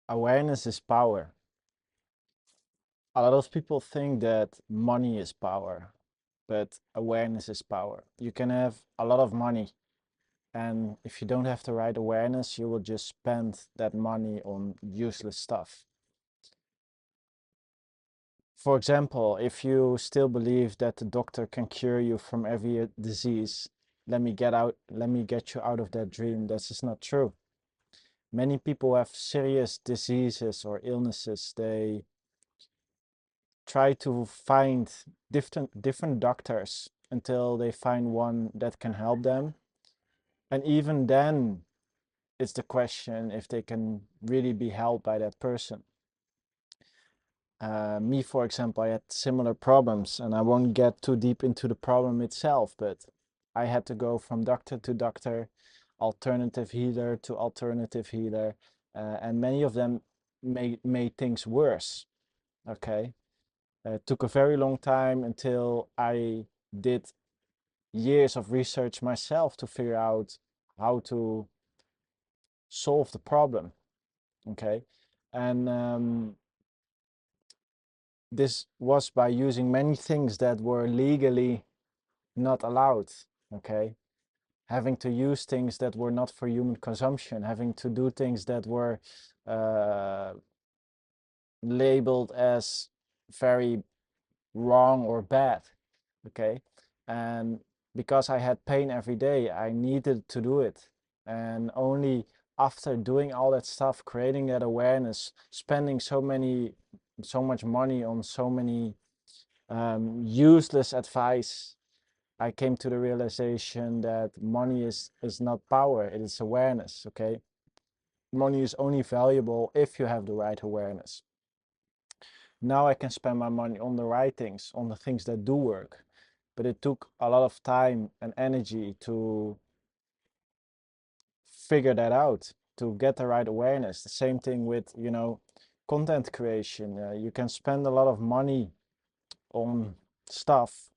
Awareness is power. A lot of people think that money is power, but awareness is power. You can have a lot of money, and if you don't have the right awareness, you will just spend that money on useless stuff. For example, if you still believe that the doctor can cure you from every disease, let me get you out of that dream. This is not true. Many people have serious diseases or illnesses. They try to find different doctors until they find one that can help them. And even then, it's the question if they can really be helped by that person. Me, for example, I had similar problems, and I won't get too deep into the problem itself, but I had to go from doctor to doctor, alternative healer to alternative healer, and many of them made things worse. Okay. It took a very long time until I did years of research myself to figure out how to solve the problem. Okay. And this was by using many things that were legally not allowed. Okay. Having to use things that were not for human consumption, having to do things that were uh, labeled as very wrong or bad. Okay. And because I had pain every day, I needed to do it. And only after doing all that stuff, creating that awareness, spending so much money on so many useless advice, I came to the realization that money is not power, it is awareness. Okay. Money is only valuable if you have the right awareness. Now I can spend my money on the right things, on the things that do work. But it took a lot of time and energy to figure that out, to get the right awareness. The same thing with, content creation. You can spend a lot of money on stuff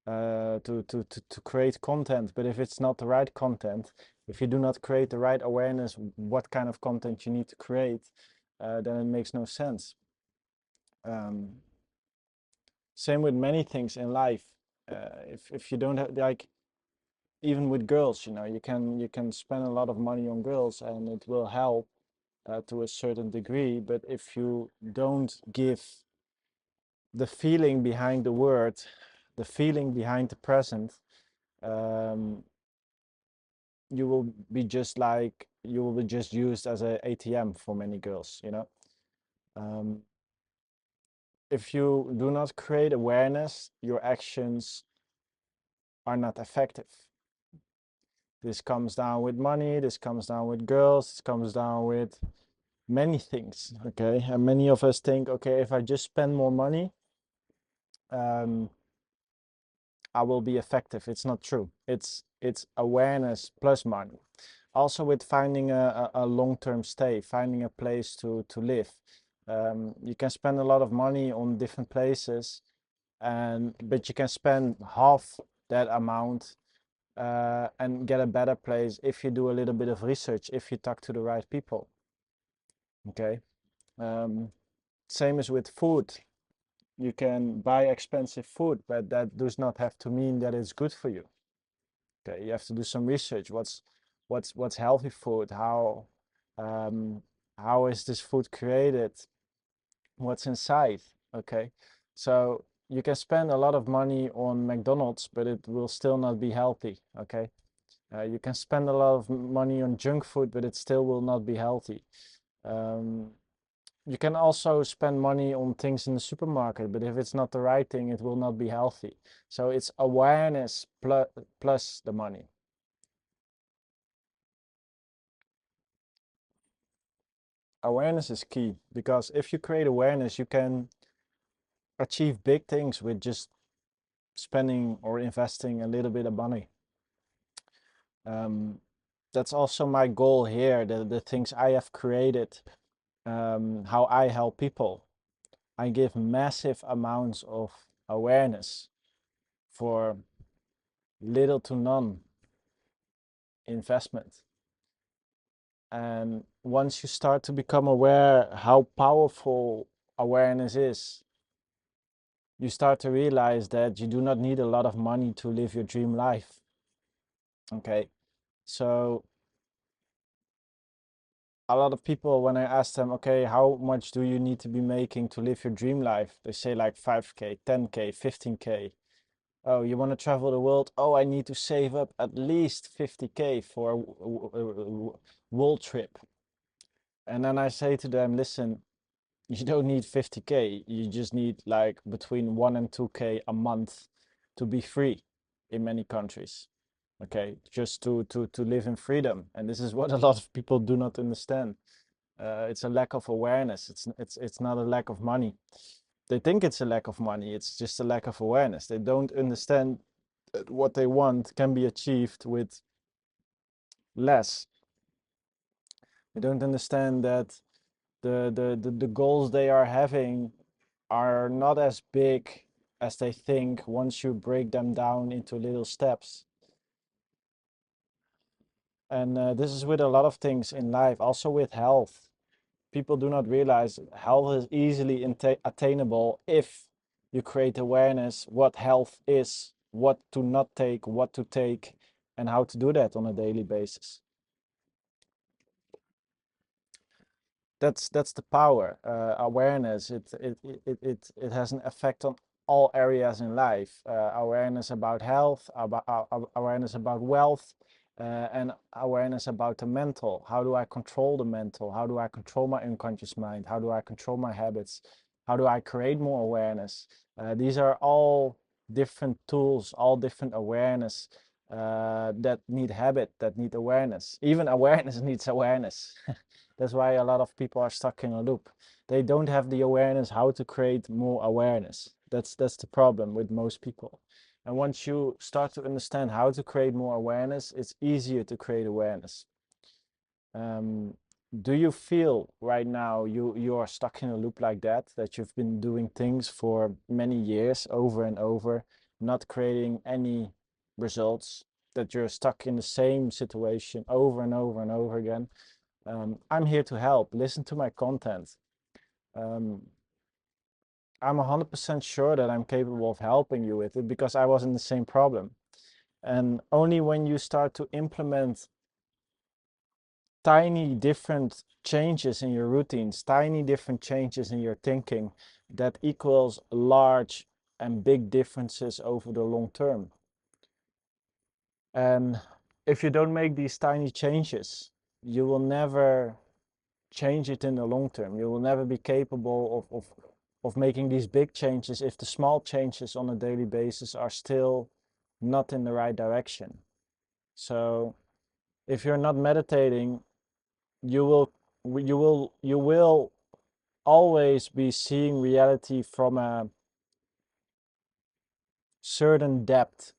to create content, but if it's not the right content, if you do not create the right awareness, what kind of content you need to create, then it makes no sense. Um, Same with many things in life. If you don't have, like, even with girls, you can spend a lot of money on girls and it will help to a certain degree. But if you don't give the feeling behind the word, the feeling behind the present, um, you will be just used as a ATM for many girls. Um, if you do not create awareness, your actions are not effective. This comes down with money, this comes down with girls, this comes down with many things. Okay. And many of us think, okay, if I just spend more money, um, I will be effective. It's not true. It's awareness plus money. Also with finding a long-term stay, finding a place to live. You can spend a lot of money on different places, but you can spend half that amount and get a better place if you do a little bit of research, if you talk to the right people. Okay. Um, Same as with food. You can buy expensive food, but that does not have to mean that it's good for you. Okay, you have to do some research. What's healthy food? Um, how is this food created? What's inside? Okay, so you can spend a lot of money on McDonald's, but it will still not be healthy. Okay, you can spend a lot of money on junk food, but it still will not be healthy. Um, you can also spend money on things in the supermarket, but if it's not the right thing, it will not be healthy. So it's awareness plus the money. Awareness is key because if you create awareness, you can achieve big things with just spending or investing a little bit of money. Um, that's also my goal here, the things I have created, how I help people. I give massive amounts of awareness for little to none investment. And once you start to become aware how powerful awareness is, you start to realize that you do not need a lot of money to live your dream life. Okay, so a lot of people, when I ask them, okay, how much do you need to be making to live your dream life? They say like 5K, 10K, 15K. Oh, you want to travel the world? Oh, I need to save up at least 50K for a world trip. And then I say to them, listen, you don't need 50K. You just need like between 1 and 2K a month to be free in many countries. Okay, just to live in freedom. And this is what a lot of people do not understand. It's a lack of awareness. It's not a lack of money. They think it's a lack of money. It's just a lack of awareness. They don't understand that what they want can be achieved with less. They don't understand that the goals they are having are not as big as they think once you break them down into little steps. And this is with a lot of things in life, also with health. People do not realize health is easily attainable if you create awareness what health is, what to not take, what to take, and how to do that on a daily basis. That's the power. Awareness, it has an effect on all areas in life. Awareness about health, about awareness about wealth, and awareness about the mental. How do I control the mental? How do I control my unconscious mind? How do I control my habits? How do I create more awareness? These are all different tools, all different awareness that need habit, that need awareness. Even awareness needs awareness. That's why a lot of people are stuck in a loop. They don't have the awareness how to create more awareness. That's the problem with most people. And once you start to understand how to create more awareness, it's easier to create awareness. Um, do you feel right now you are stuck in a loop like that, that you've been doing things for many years over and over, not creating any results, that you're stuck in the same situation over and over and over again? I'm here to help. Listen to my content. Um, I'm 100% sure that I'm capable of helping you with it because I was in the same problem. And only when you start to implement tiny different changes in your routines, tiny different changes in your thinking, that equals large and big differences over the long term. And if you don't make these tiny changes, you will never change it in the long term. You will never be capable of making these big changes if the small changes on a daily basis are still not in the right direction. So if you're not meditating, you will always be seeing reality from a certain depth.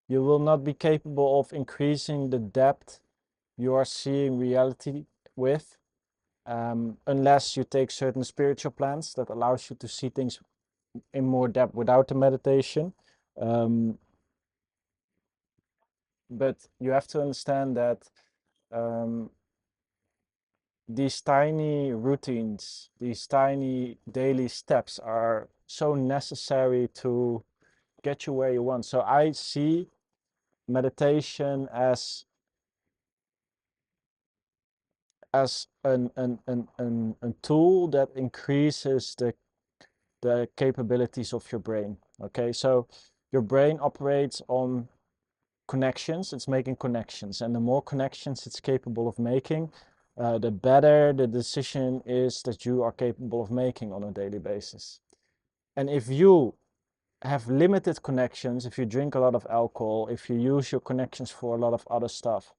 You will not be capable of increasing the depth you are seeing reality with, unless you take certain spiritual plans that allows you to see things in more depth without the meditation. Um, but you have to understand that um, these tiny routines, these tiny daily steps are so necessary to get you where you want. So I see meditation as an tool that increases the capabilities of your brain. Okay, so your brain operates on connections. It's making connections, and the more connections it's capable of making, the better the decision is that you are capable of making on a daily basis. And if you have limited connections, if you drink a lot of alcohol, if you use your connections for a lot of other stuff,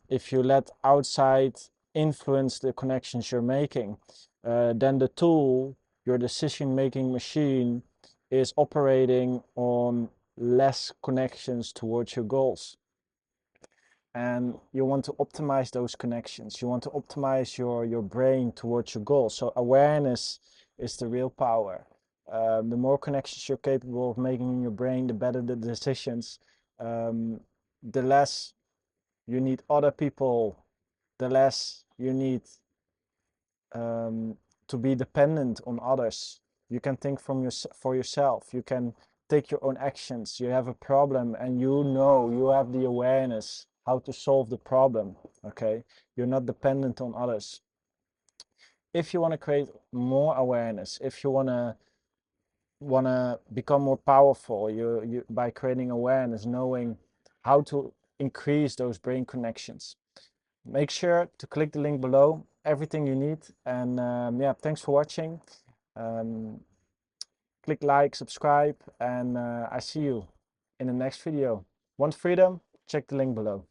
if you let outside influence the connections you're making, then the tool, your decision making machine, is operating on less connections towards your goals. And you want to optimize those connections. You want to optimize your brain towards your goals. So awareness is the real power. The more connections you're capable of making in your brain, the better the decisions. The less you need other people the less you need to be dependent on others. You can think for yourself. You can take your own actions. You have a problem and you have the awareness how to solve the problem. Okay, you're not dependent on others. If you want to create more awareness, if you want to become more powerful, you by creating awareness, knowing how to increase those brain connections, make sure to click the link below, everything you need. And yeah, thanks for watching. Click like, subscribe, and I see you in the next video. Want freedom? Check the link below.